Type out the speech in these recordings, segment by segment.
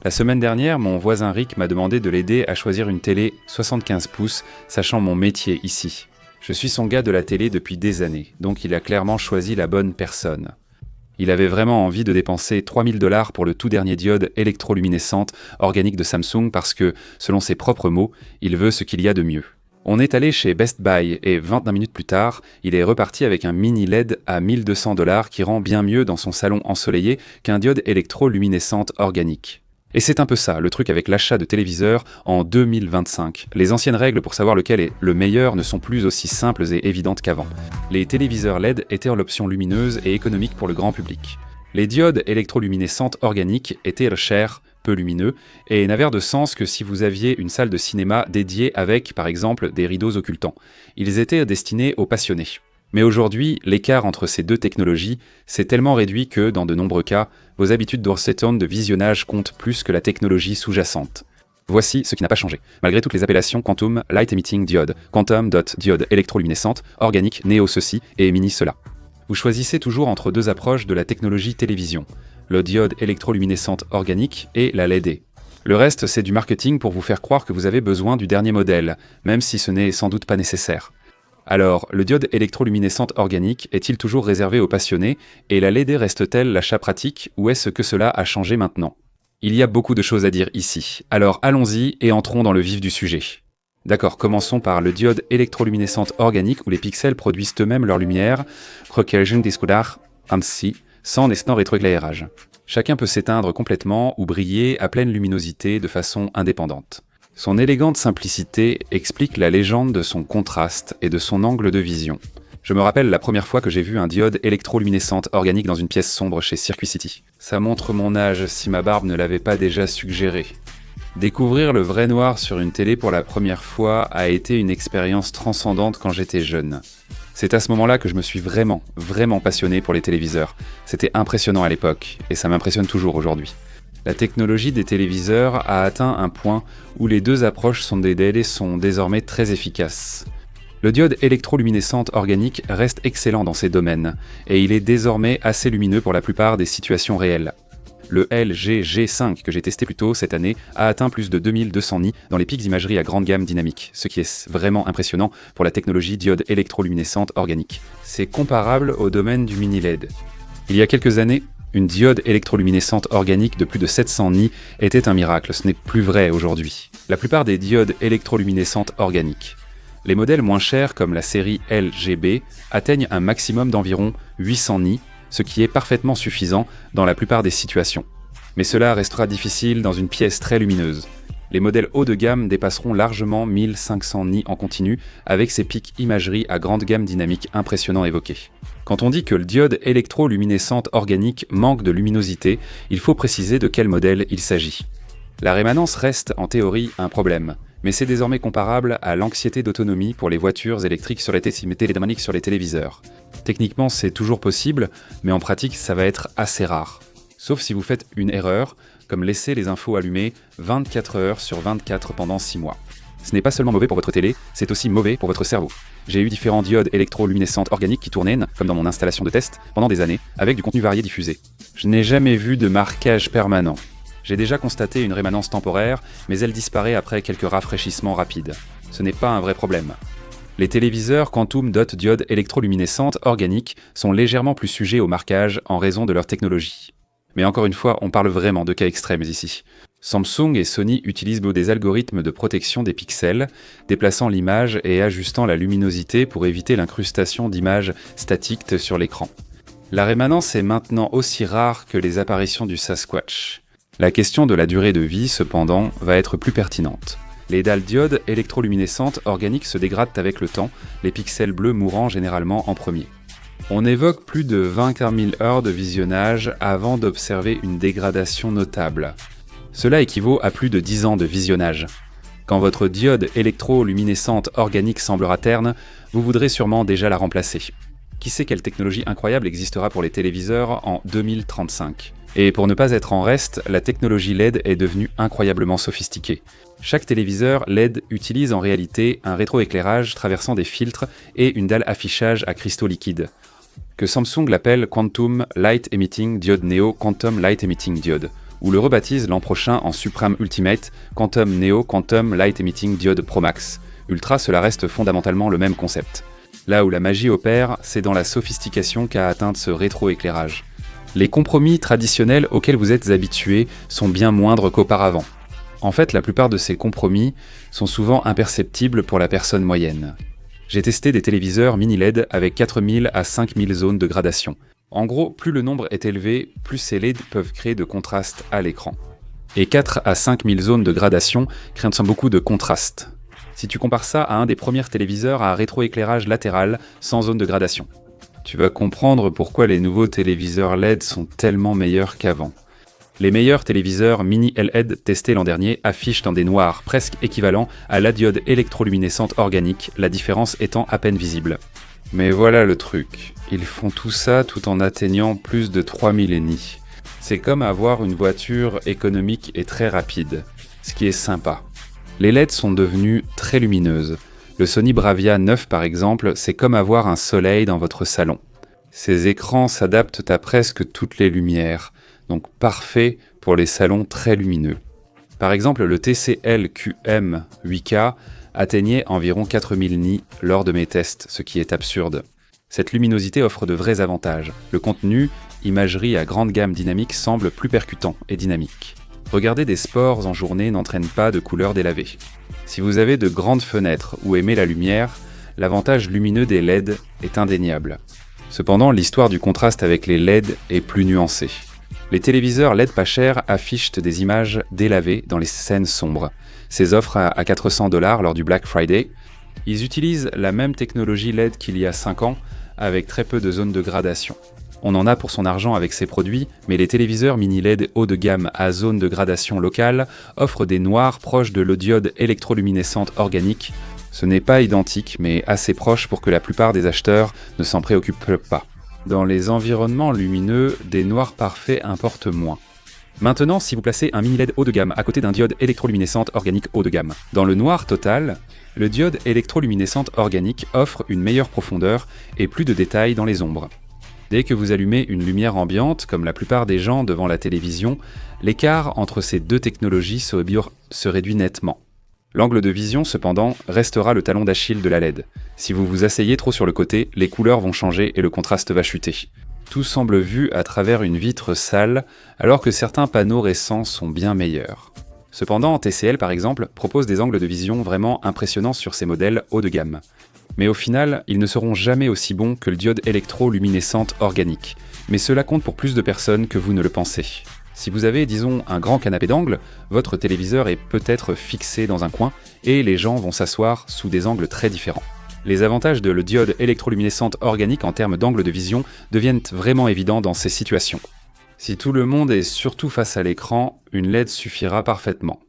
La semaine dernière, mon voisin Rick m'a demandé de l'aider à choisir une télé 75 pouces, sachant mon métier ici. Je suis son gars de la télé depuis des années, donc il a clairement choisi la bonne personne. Il avait vraiment envie de dépenser 3000 $ pour le tout dernier diode électroluminescente organique de Samsung parce que, selon ses propres mots, il veut ce qu'il y a de mieux. On est allé chez Best Buy et 29 minutes plus tard, il est reparti avec un mini LED à 1200 $ qui rend bien mieux dans son salon ensoleillé qu'un diode électroluminescente organique. Et c'est un peu ça, le truc avec l'achat de téléviseurs en 2025. Les anciennes règles pour savoir lequel est le meilleur ne sont plus aussi simples et évidentes qu'avant. Les téléviseurs LED étaient l'option lumineuse et économique pour le grand public. Les diodes électroluminescentes organiques étaient chers, peu lumineux, et n'avaient de sens que si vous aviez une salle de cinéma dédiée avec, par exemple, des rideaux occultants. Ils étaient destinés aux passionnés. Mais aujourd'hui, l'écart entre ces deux technologies s'est tellement réduit que, dans de nombreux cas, vos habitudes d'Orseton de visionnage comptent plus que la technologie sous-jacente. Voici ce qui n'a pas changé. Malgré toutes les appellations Quantum Light Emitting Diode, Quantum Dot Diode électroluminescente, Organique, Neo ceci et Mini cela. Vous choisissez toujours entre deux approches de la technologie télévision, le diode électroluminescente organique et la LED. Le reste, c'est du marketing pour vous faire croire que vous avez besoin du dernier modèle, même si ce n'est sans doute pas nécessaire. Alors, le diode électroluminescente organique est-il toujours réservé aux passionnés et la LED reste-t-elle l'achat pratique ou est-ce que cela a changé maintenant ? Il y a beaucoup de choses à dire ici, alors allons-y et entrons dans le vif du sujet. D'accord, commençons par le diode électroluminescente organique où les pixels produisent eux-mêmes leur lumière, sans nécessairement rétroéclairage. Chacun peut s'éteindre complètement ou briller à pleine luminosité de façon indépendante. Son élégante simplicité explique la légende de son contraste et de son angle de vision. Je me rappelle la première fois que j'ai vu un diode électroluminescente organique dans une pièce sombre chez Circuit City. Ça montre mon âge si ma barbe ne l'avait pas déjà suggéré. Découvrir le vrai noir sur une télé pour la première fois a été une expérience transcendante quand j'étais jeune. C'est à ce moment-là que je me suis vraiment passionné pour les téléviseurs. C'était impressionnant à l'époque, et ça m'impressionne toujours aujourd'hui. La technologie des téléviseurs a atteint un point où les deux approches sont désormais très efficaces. Le diode électroluminescente organique reste excellent dans ces domaines, et il est désormais assez lumineux pour la plupart des situations réelles. Le LG G5 que j'ai testé plus tôt cette année a atteint plus de 2200 nits dans les pics d'imagerie à grande gamme dynamique, ce qui est vraiment impressionnant pour la technologie diode électroluminescente organique. C'est comparable au domaine du mini LED. Il y a quelques années, une diode électroluminescente organique de plus de 700 nits était un miracle, ce n'est plus vrai aujourd'hui. La plupart des diodes électroluminescentes organiques. Les modèles moins chers comme la série LGB atteignent un maximum d'environ 800 nits, ce qui est parfaitement suffisant dans la plupart des situations. Mais cela restera difficile dans une pièce très lumineuse. Les modèles haut de gamme dépasseront largement 1500 nits en continu avec ces pics imagerie à grande gamme dynamique impressionnants évoqués. Quand on dit que le diode électroluminescente organique manque de luminosité, il faut préciser de quel modèle il s'agit. La rémanence reste en théorie un problème, mais c'est désormais comparable à l'anxiété d'autonomie pour les voitures électriques sur les télédynamiques sur les téléviseurs. Techniquement, c'est toujours possible, mais en pratique, ça va être assez rare. Sauf si vous faites une erreur, comme laisser les infos allumées 24 heures sur 24 pendant 6 mois. Ce n'est pas seulement mauvais pour votre télé, c'est aussi mauvais pour votre cerveau. J'ai eu différents diodes électroluminescentes organiques qui tournaient, comme dans mon installation de test, pendant des années, avec du contenu varié diffusé. Je n'ai jamais vu de marquage permanent. J'ai déjà constaté une rémanence temporaire, mais elle disparaît après quelques rafraîchissements rapides. Ce n'est pas un vrai problème. Les téléviseurs Quantum Dot Diode électroluminescentes organiques sont légèrement plus sujets au marquage en raison de leur technologie. Mais encore une fois, on parle vraiment de cas extrêmes ici. Samsung et Sony utilisent des algorithmes de protection des pixels, déplaçant l'image et ajustant la luminosité pour éviter l'incrustation d'images statiques sur l'écran. La rémanence est maintenant aussi rare que les apparitions du Sasquatch. La question de la durée de vie, cependant, va être plus pertinente. Les dalles diodes électroluminescentes organiques se dégradent avec le temps, les pixels bleus mourant généralement en premier. On évoque plus de 24 000 heures de visionnage avant d'observer une dégradation notable. Cela équivaut à plus de 10 ans de visionnage. Quand votre diode électroluminescente organique semblera terne, vous voudrez sûrement déjà la remplacer. Qui sait quelle technologie incroyable existera pour les téléviseurs en 2035 ? Et pour ne pas être en reste, la technologie LED est devenue incroyablement sophistiquée. Chaque téléviseur LED utilise en réalité un rétroéclairage traversant des filtres et une dalle affichage à cristaux liquides, que Samsung l'appelle Quantum Light Emitting Diode Neo Quantum Light Emitting Diode, ou le rebaptise l'an prochain en Supreme Ultimate Quantum Neo Quantum Light Emitting Diode Pro Max. Ultra, cela reste fondamentalement le même concept. Là où la magie opère, c'est dans la sophistication qu'a atteinte ce rétroéclairage. Les compromis traditionnels auxquels vous êtes habitués sont bien moindres qu'auparavant. En fait, la plupart de ces compromis sont souvent imperceptibles pour la personne moyenne. J'ai testé des téléviseurs mini LED avec 4000 à 5000 zones de gradation. En gros, plus le nombre est élevé, plus ces LED peuvent créer de contraste à l'écran. Et 4 à 5000 zones de gradation créent beaucoup de contraste. Si tu compares ça à un des premiers téléviseurs à rétroéclairage latéral sans zone de gradation, tu vas comprendre pourquoi les nouveaux téléviseurs LED sont tellement meilleurs qu'avant. Les meilleurs téléviseurs mini LED testés l'an dernier affichent dans des noirs presque équivalents à la diode électroluminescente organique, la différence étant à peine visible. Mais voilà le truc, ils font tout ça tout en atteignant plus de 3000 ennies. C'est comme avoir une voiture économique et très rapide, ce qui est sympa. Les LED sont devenues très lumineuses. Le Sony Bravia 9 par exemple, c'est comme avoir un soleil dans votre salon. Ces écrans s'adaptent à presque toutes les lumières, donc parfait pour les salons très lumineux. Par exemple, le TCL QM 8K atteignait environ 4000 nits lors de mes tests, ce qui est absurde. Cette luminosité offre de vrais avantages. Le contenu, imagerie à grande gamme dynamique, semble plus percutant et dynamique. Regarder des sports en journée n'entraîne pas de couleurs délavées. Si vous avez de grandes fenêtres ou aimez la lumière, l'avantage lumineux des LED est indéniable. Cependant, l'histoire du contraste avec les LED est plus nuancée. Les téléviseurs LED pas chers affichent des images délavées dans les scènes sombres. Ces offres à 400 $ lors du Black Friday, ils utilisent la même technologie LED qu'il y a 5 ans, avec très peu de zones de gradation. On en a pour son argent avec ces produits, mais les téléviseurs mini LED haut de gamme à zone de gradation locale offrent des noirs proches de l'odiode électroluminescente organique. Ce n'est pas identique, mais assez proche pour que la plupart des acheteurs ne s'en préoccupent pas. Dans les environnements lumineux, des noirs parfaits importent moins. Maintenant, si vous placez un mini LED haut de gamme à côté d'un diode électroluminescente organique haut de gamme, dans le noir total, le diode électroluminescente organique offre une meilleure profondeur et plus de détails dans les ombres. Dès que vous allumez une lumière ambiante, comme la plupart des gens devant la télévision, l'écart entre ces deux technologies se réduit nettement. L'angle de vision, cependant, restera le talon d'Achille de la LED. Si vous vous asseyez trop sur le côté, les couleurs vont changer et le contraste va chuter. Tout semble vu à travers une vitre sale, alors que certains panneaux récents sont bien meilleurs. Cependant, TCL par exemple propose des angles de vision vraiment impressionnants sur ses modèles haut de gamme. Mais au final, ils ne seront jamais aussi bons que le diode électroluminescente organique. Mais cela compte pour plus de personnes que vous ne le pensez. Si vous avez, disons, un grand canapé d'angle, votre téléviseur est peut-être fixé dans un coin et les gens vont s'asseoir sous des angles très différents. Les avantages de le diode électroluminescente organique en termes d'angle de vision deviennent vraiment évidents dans ces situations. Si tout le monde est surtout face à l'écran, une LED suffira parfaitement.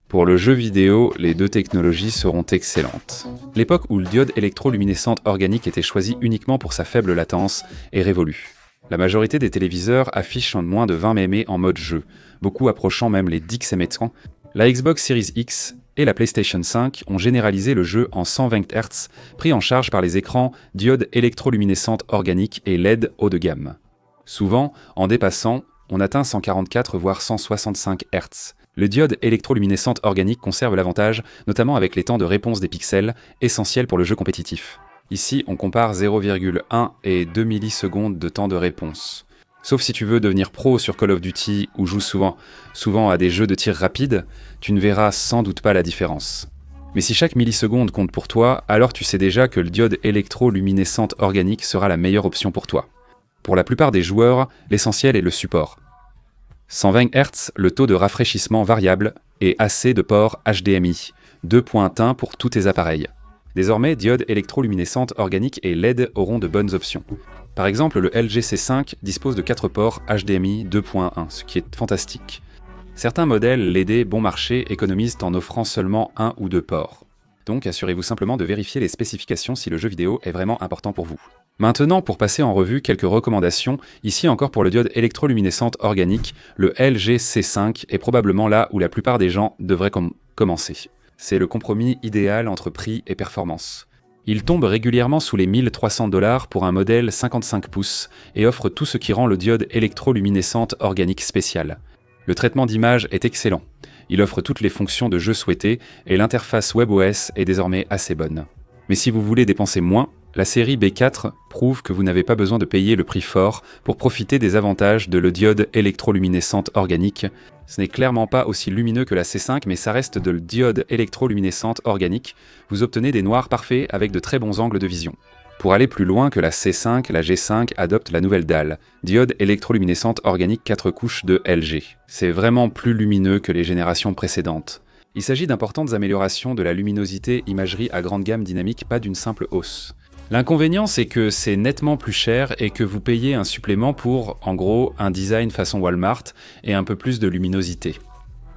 Pour le jeu vidéo, les deux technologies seront excellentes. L'époque où le diode électroluminescente organique était choisi uniquement pour sa faible latence est révolue. La majorité des téléviseurs affichent en moins de 20 mm en mode jeu, beaucoup approchant même les 10 émettants. La Xbox Series X et la PlayStation 5 ont généralisé le jeu en 120 Hz, pris en charge par les écrans diode électroluminescente organique et LED haut de gamme. Souvent, en dépassant, on atteint 144 voire 165 Hz. Le diode électroluminescente organique conserve l'avantage, notamment avec les temps de réponse des pixels, essentiels pour le jeu compétitif. Ici, on compare 0,1 et 2 millisecondes de temps de réponse. Sauf si tu veux devenir pro sur Call of Duty ou joues souvent à des jeux de tir rapide, tu ne verras sans doute pas la différence. Mais si chaque milliseconde compte pour toi, alors tu sais déjà que le diode électroluminescente organique sera la meilleure option pour toi. Pour la plupart des joueurs, l'essentiel est le support. 120 Hz, le taux de rafraîchissement variable et assez de ports HDMI, 2.1 pour tous tes appareils. Désormais, diode électroluminescente organique et LED auront de bonnes options. Par exemple, le LG C5 dispose de 4 ports HDMI 2.1, ce qui est fantastique. Certains modèles LED bon marché économisent en offrant seulement 1 ou 2 ports. Donc assurez-vous simplement de vérifier les spécifications si le jeu vidéo est vraiment important pour vous. Maintenant, pour passer en revue quelques recommandations, ici encore pour le diode électroluminescente organique, le LG C5 est probablement là où la plupart des gens devraient commencer. C'est le compromis idéal entre prix et performance. Il tombe régulièrement sous les 1300 $ pour un modèle 55 pouces et offre tout ce qui rend le diode électroluminescente organique spécial. Le traitement d'image est excellent. Il offre toutes les fonctions de jeu souhaitées et l'interface WebOS est désormais assez bonne. Mais si vous voulez dépenser moins, la série B4 prouve que vous n'avez pas besoin de payer le prix fort pour profiter des avantages de la diode électroluminescente organique. Ce n'est clairement pas aussi lumineux que la C5, mais ça reste de la diode électroluminescente organique. Vous obtenez des noirs parfaits avec de très bons angles de vision. Pour aller plus loin que la C5, la G5 adopte la nouvelle dalle, diode électroluminescente organique 4 couches de LG. C'est vraiment plus lumineux que les générations précédentes. Il s'agit d'importantes améliorations de la luminosité imagerie à grande gamme dynamique, pas d'une simple hausse. L'inconvénient, c'est que c'est nettement plus cher et que vous payez un supplément pour, en gros, un design façon Walmart et un peu plus de luminosité.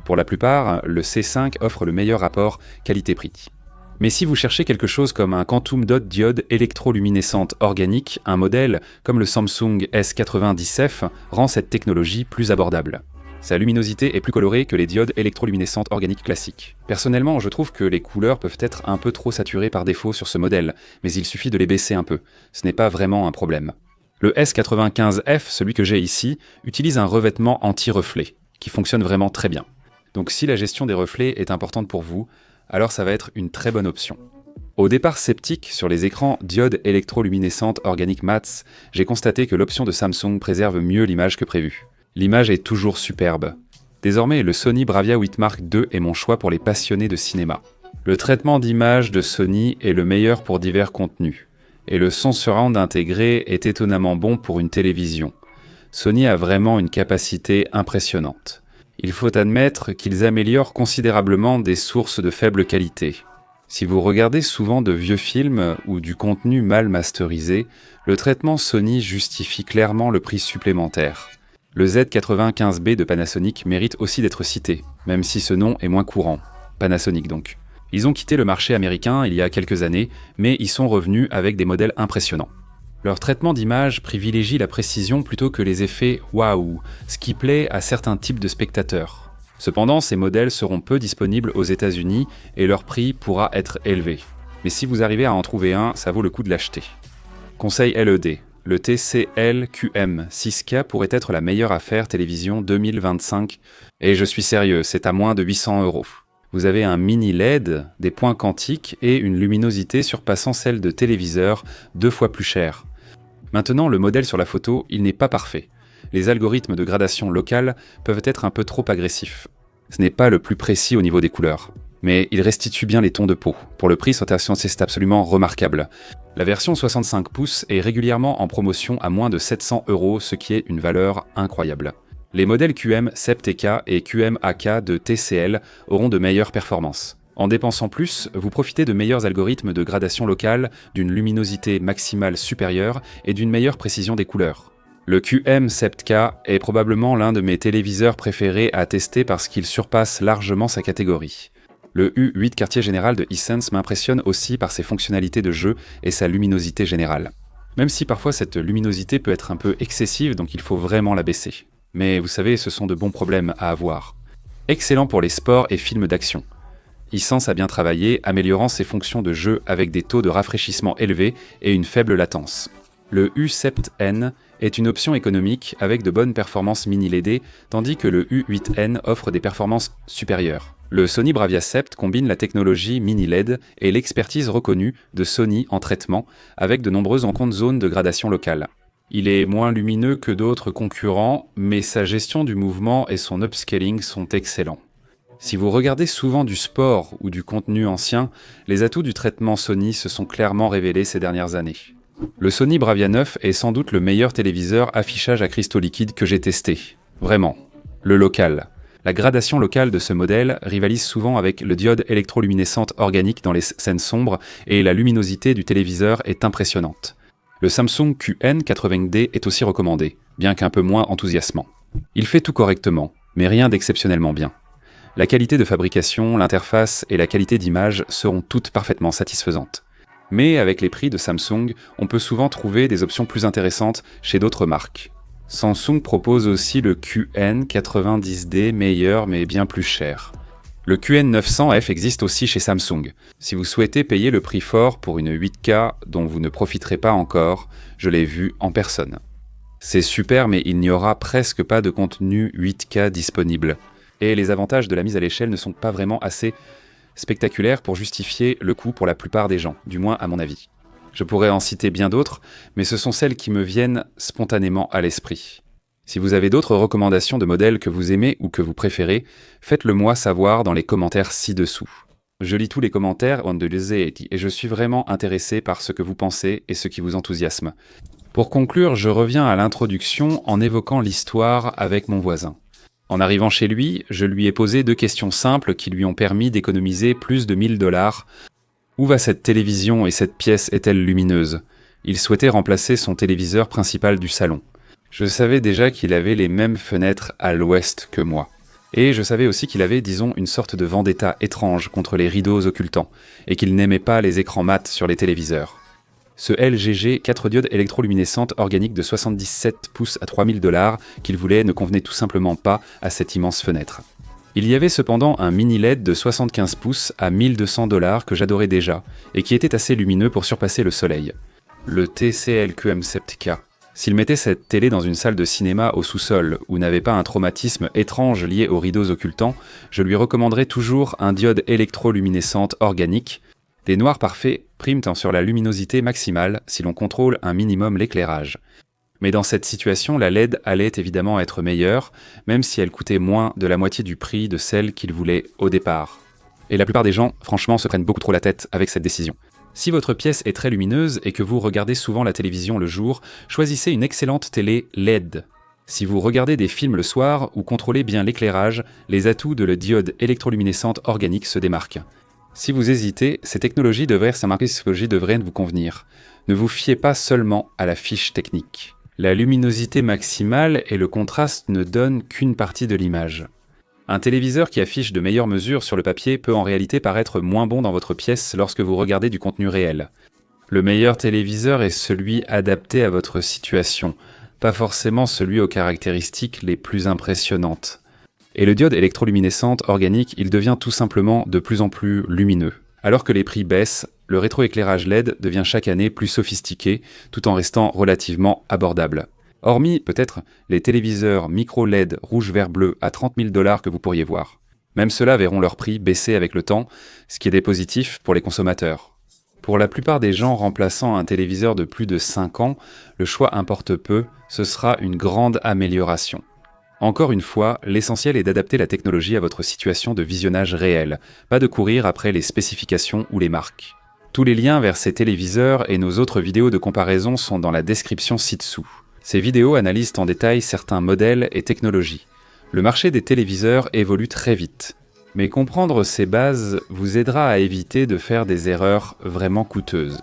Pour la plupart, le C5 offre le meilleur rapport qualité-prix. Mais si vous cherchez quelque chose comme un Quantum Dot diode électroluminescente organique, un modèle comme le Samsung S90F rend cette technologie plus abordable. Sa luminosité est plus colorée que les diodes électroluminescentes organiques classiques. Personnellement, je trouve que les couleurs peuvent être un peu trop saturées par défaut sur ce modèle, mais il suffit de les baisser un peu. Ce n'est pas vraiment un problème. Le S95F, celui que j'ai ici, utilise un revêtement anti-reflet, qui fonctionne vraiment très bien. Donc si la gestion des reflets est importante pour vous, alors ça va être une très bonne option. Au départ sceptique sur les écrans diodes électroluminescentes organiques MATS, j'ai constaté que l'option de Samsung préserve mieux l'image que prévu. L'image est toujours superbe. Désormais, le Sony Bravia 8 Mark II est mon choix pour les passionnés de cinéma. Le traitement d'image de Sony est le meilleur pour divers contenus. Et le son surround intégré est étonnamment bon pour une télévision. Sony a vraiment une capacité impressionnante. Il faut admettre qu'ils améliorent considérablement des sources de faible qualité. Si vous regardez souvent de vieux films ou du contenu mal masterisé, le traitement Sony justifie clairement le prix supplémentaire. Le Z95B de Panasonic mérite aussi d'être cité, même si ce nom est moins courant. Panasonic donc. Ils ont quitté le marché américain il y a quelques années, mais ils sont revenus avec des modèles impressionnants. Leur traitement d'image privilégie la précision plutôt que les effets « waouh », ce qui plaît à certains types de spectateurs. Cependant, ces modèles seront peu disponibles aux États-Unis et leur prix pourra être élevé. Mais si vous arrivez à en trouver un, ça vaut le coup de l'acheter. Conseil LED. Le TCL QM 6K pourrait être la meilleure affaire télévision 2025. Et je suis sérieux, c'est à moins de 800 €. Vous avez un mini LED, des points quantiques et une luminosité surpassant celle de téléviseurs 2 fois plus cher. Maintenant, le modèle sur la photo, il n'est pas parfait. Les algorithmes de gradation locale peuvent être un peu trop agressifs. Ce n'est pas le plus précis au niveau des couleurs. Mais il restitue bien les tons de peau. Pour le prix, c'est absolument remarquable. La version 65 pouces est régulièrement en promotion à moins de 700 €, ce qui est une valeur incroyable. Les modèles QM 7TK et QM AK de TCL auront de meilleures performances. En dépensant plus, vous profitez de meilleurs algorithmes de gradation locale, d'une luminosité maximale supérieure et d'une meilleure précision des couleurs. Le QM 7K est probablement l'un de mes téléviseurs préférés à tester parce qu'il surpasse largement sa catégorie. Le U8 quartier général de Hisense m'impressionne aussi par ses fonctionnalités de jeu et sa luminosité générale. Même si parfois cette luminosité peut être un peu excessive, donc il faut vraiment la baisser. Mais vous savez, ce sont de bons problèmes à avoir. Excellent pour les sports et films d'action. Hisense a bien travaillé, améliorant ses fonctions de jeu avec des taux de rafraîchissement élevés et une faible latence. Le U7N est une option économique avec de bonnes performances mini LED, tandis que le U8N offre des performances supérieures. Le Sony Bravia 7 combine la technologie mini LED et l'expertise reconnue de Sony en traitement, avec de nombreuses encontres zones de gradation locale. Il est moins lumineux que d'autres concurrents, mais sa gestion du mouvement et son upscaling sont excellents. Si vous regardez souvent du sport ou du contenu ancien, les atouts du traitement Sony se sont clairement révélés ces dernières années. Le Sony Bravia 9 est sans doute le meilleur téléviseur affichage à cristaux liquides que j'ai testé. Vraiment. Le local. La gradation locale de ce modèle rivalise souvent avec le diode électroluminescente organique dans les scènes sombres et la luminosité du téléviseur est impressionnante. Le Samsung QN80D est aussi recommandé, bien qu'un peu moins enthousiasmant. Il fait tout correctement, mais rien d'exceptionnellement bien. La qualité de fabrication, l'interface et la qualité d'image seront toutes parfaitement satisfaisantes. Mais avec les prix de Samsung, on peut souvent trouver des options plus intéressantes chez d'autres marques. Samsung propose aussi le QN90D meilleur mais bien plus cher. Le QN900F existe aussi chez Samsung. Si vous souhaitez payer le prix fort pour une 8K dont vous ne profiterez pas encore, je l'ai vu en personne. C'est super, mais il n'y aura presque pas de contenu 8K disponible. Et les avantages de la mise à l'échelle ne sont pas vraiment assez spectaculaires pour justifier le coût pour la plupart des gens, du moins à mon avis. Je pourrais en citer bien d'autres, mais ce sont celles qui me viennent spontanément à l'esprit. Si vous avez d'autres recommandations de modèles que vous aimez ou que vous préférez, faites-le moi savoir dans les commentaires ci-dessous. Je lis tous les commentaires et je suis vraiment intéressé par ce que vous pensez et ce qui vous enthousiasme. Pour conclure, je reviens à l'introduction en évoquant l'histoire avec mon voisin. En arrivant chez lui, je lui ai posé 2 questions simples qui lui ont permis d'économiser plus de 1000 $. Où va cette télévision et cette pièce est-elle lumineuse ? Il souhaitait remplacer son téléviseur principal du salon. Je savais déjà qu'il avait les mêmes fenêtres à l'ouest que moi. Et je savais aussi qu'il avait, disons, une sorte de vendetta étrange contre les rideaux occultants, et qu'il n'aimait pas les écrans mat sur les téléviseurs. Ce LGG 4 diodes électroluminescentes organiques de 77 pouces à 3000 $ qu'il voulait ne convenait tout simplement pas à cette immense fenêtre. Il y avait cependant un mini LED de 75 pouces à 1200 $ que j'adorais déjà, et qui était assez lumineux pour surpasser le soleil. Le TCL-QM 7K. S'il mettait cette télé dans une salle de cinéma au sous-sol, ou n'avait pas un traumatisme étrange lié aux rideaux occultants, je lui recommanderais toujours un diode électroluminescente organique. Les noirs parfaits priment sur la luminosité maximale si l'on contrôle un minimum l'éclairage. Mais dans cette situation, la LED allait évidemment être meilleure, même si elle coûtait moins de la moitié du prix de celle qu'il voulait au départ. Et la plupart des gens, franchement, se prennent beaucoup trop la tête avec cette décision. Si votre pièce est très lumineuse et que vous regardez souvent la télévision le jour, choisissez une excellente télé LED. Si vous regardez des films le soir ou contrôlez bien l'éclairage, les atouts de la diode électroluminescente organique se démarquent. Si vous hésitez, ces technologies devraient vous convenir. Ne vous fiez pas seulement à la fiche technique. La luminosité maximale et le contraste ne donnent qu'une partie de l'image. Un téléviseur qui affiche de meilleures mesures sur le papier peut en réalité paraître moins bon dans votre pièce lorsque vous regardez du contenu réel. Le meilleur téléviseur est celui adapté à votre situation, pas forcément celui aux caractéristiques les plus impressionnantes. Et le diode électroluminescente organique, il devient tout simplement de plus en plus lumineux. Alors que les prix baissent, le rétroéclairage LED devient chaque année plus sophistiqué, tout en restant relativement abordable. Hormis, peut-être, les téléviseurs micro-LED rouge-vert-bleu à 30 000 $ que vous pourriez voir. Même ceux-là verront leur prix baisser avec le temps, ce qui est des positifs pour les consommateurs. Pour la plupart des gens remplaçant un téléviseur de plus de 5 ans, le choix importe peu, ce sera une grande amélioration. Encore une fois, l'essentiel est d'adapter la technologie à votre situation de visionnage réel, pas de courir après les spécifications ou les marques. Tous les liens vers ces téléviseurs et nos autres vidéos de comparaison sont dans la description ci-dessous. Ces vidéos analysent en détail certains modèles et technologies. Le marché des téléviseurs évolue très vite, mais comprendre ces bases vous aidera à éviter de faire des erreurs vraiment coûteuses.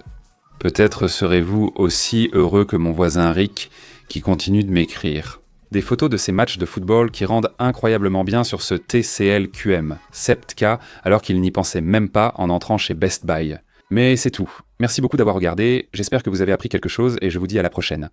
Peut-être serez-vous aussi heureux que mon voisin Rick, qui continue de m'écrire. Des photos de ces matchs de football qui rendent incroyablement bien sur ce TCL-QM 7K alors qu'il n'y pensait même pas en entrant chez Best Buy. Mais c'est tout. Merci beaucoup d'avoir regardé, j'espère que vous avez appris quelque chose et je vous dis à la prochaine.